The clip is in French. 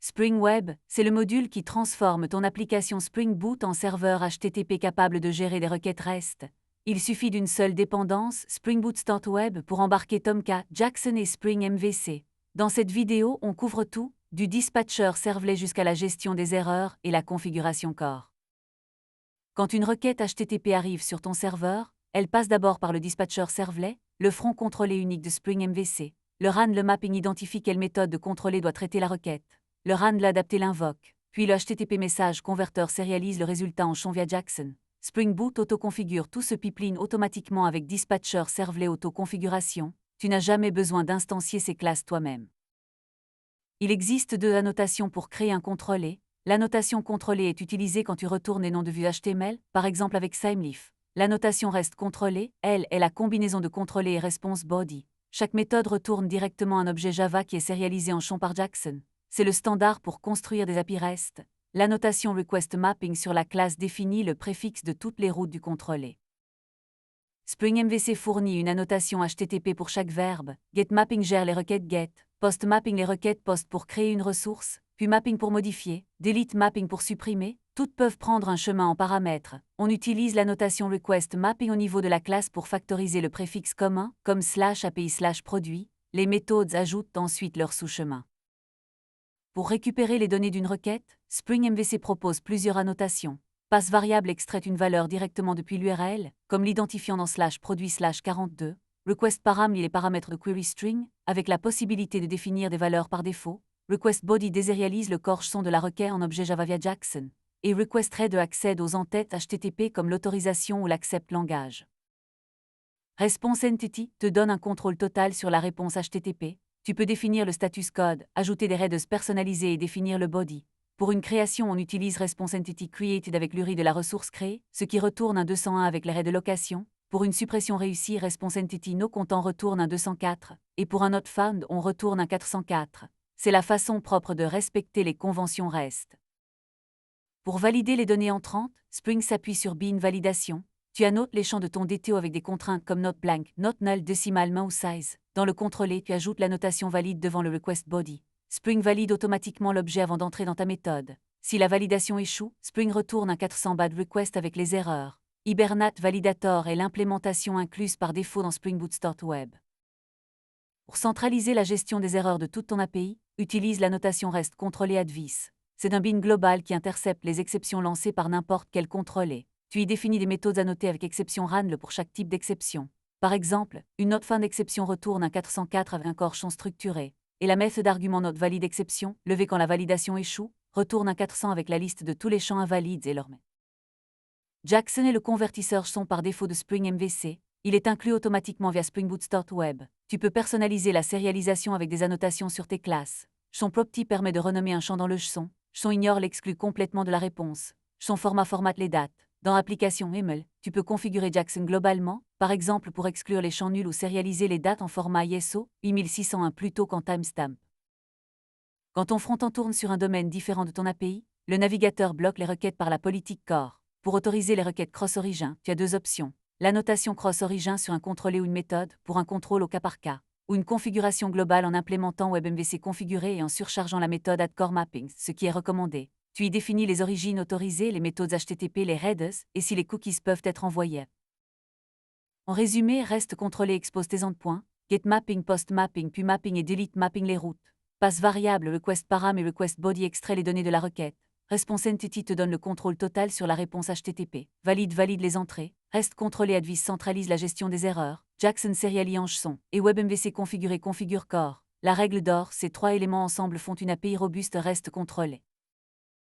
Spring Web, c'est le module qui transforme ton application Spring Boot en serveur HTTP capable de gérer des requêtes REST. Il suffit d'une seule dépendance, Spring Boot Start Web, pour embarquer Tomcat, Jackson et Spring MVC. Dans cette vidéo, on couvre tout, du dispatcher servlet jusqu'à la gestion des erreurs et la configuration core. Quand une requête HTTP arrive sur ton serveur, elle passe d'abord par le dispatcher servlet, le front contrôlé unique de Spring MVC. Le RAN mapping identifie quelle méthode de contrôler doit traiter la requête. Le RAN l'adapté l'invoque, puis le HTTP message converteur sérialise le résultat en champ via Jackson. Spring Boot autoconfigure tout ce pipeline automatiquement avec dispatcher servlet autoconfiguration. Tu n'as jamais besoin d'instancier ces classes toi-même. Il existe deux annotations pour créer un contrôlé. L'annotation contrôlée est utilisée quand tu retournes les noms de vue HTML, par exemple avec Symleaf. L'annotation reste contrôlée, elle, est la combinaison de contrôlé et response body. Chaque méthode retourne directement un objet Java qui est sérialisé en champ par Jackson. C'est le standard pour construire des API REST. L'annotation request mapping sur la classe définit le préfixe de toutes les routes du contrôlé. Spring MVC fournit une annotation HTTP pour chaque verbe. Get mapping gère les requêtes get. Post mapping les requêtes post pour créer une ressource. Puis mapping pour modifier. Delete mapping pour supprimer. Toutes peuvent prendre un chemin en paramètres. On utilise l'annotation request mapping au niveau de la classe pour factoriser le préfixe commun, comme /API/produit. Les méthodes ajoutent ensuite leur sous-chemin. Pour récupérer les données d'une requête, Spring MVC propose plusieurs annotations. Passe variable extraite une valeur directement depuis l'URL, comme l'identifiant dans /produit/42. Request param lit les paramètres de query string, avec la possibilité de définir des valeurs par défaut. Request body désérialise le corps son de la requête en objet Java via Jackson. Et request header accède aux entêtes HTTP comme l'autorisation ou l'accept langage. Response entity te donne un contrôle total sur la réponse HTTP. Tu peux définir le status code, ajouter des headers personnalisés et définir le body. Pour une création, on utilise Response Entity Created avec l'URI de la ressource créée, ce qui retourne un 201 avec l'arrêt de location. Pour une suppression réussie, Response Entity No Content retourne un 204. Et pour un not found, on retourne un 404. C'est la façon propre de respecter les conventions REST. Pour valider les données entrantes, Spring s'appuie sur Bean Validation. Tu annotes les champs de ton DTO avec des contraintes comme not blank, not null, decimal, main ou size. Dans le contrôlé, tu ajoutes l'annotation valide devant le request body. Spring valide automatiquement l'objet avant d'entrer dans ta méthode. Si la validation échoue, Spring retourne un 400 bad request avec les erreurs. Hibernate Validator est l'implémentation incluse par défaut dans Spring Boot Start Web. Pour centraliser la gestion des erreurs de toute ton API, utilise l'annotation REST contrôlé advice. C'est un bin global qui intercepte les exceptions lancées par n'importe quel contrôlé. Tu y définis des méthodes annotées avec exception RANL pour chaque type d'exception. Par exemple, une note fin d'exception retourne un 404 avec un corps champ structuré, et la méthode d'argument note valide exception, levée quand la validation échoue, retourne un 400 avec la liste de tous les champs invalides et leur met. Jackson est le convertisseur son par défaut de Spring MVC. Il est inclus automatiquement via Spring Boot Start Web. Tu peux personnaliser la sérialisation avec des annotations sur tes classes. Son property permet de renommer un champ dans le son. Son ignore l'exclut complètement de la réponse. Son formate les dates. Dans Application ML, tu peux configurer Jackson globalement, par exemple pour exclure les champs nuls ou sérialiser les dates en format ISO 8601 plutôt qu'en timestamp. Quand ton front-end tourne sur un domaine différent de ton API, le navigateur bloque les requêtes par la politique core. Pour autoriser les requêtes cross-origin, tu as deux options. L'annotation cross-origin sur un contrôlé ou une méthode, pour un contrôle au cas par cas, ou une configuration globale en implémentant WebMVC configuré et en surchargeant la méthode add_core_mapping, ce qui est recommandé. Tu y définis les origines autorisées, les méthodes HTTP, les headers, et si les cookies peuvent être envoyés. En résumé, REST contrôlé expose tes endpoints, get mapping, post mapping, puis mapping et delete mapping les routes. Passe variable, request param et request body extrait les données de la requête. Response entity te donne le contrôle total sur la réponse HTTP. Valide les entrées. REST contrôlé advice centralise la gestion des erreurs. Jackson sérialiange son. Et WebMVC configuré configure core. La règle d'or, ces trois éléments ensemble font une API robuste REST contrôlée.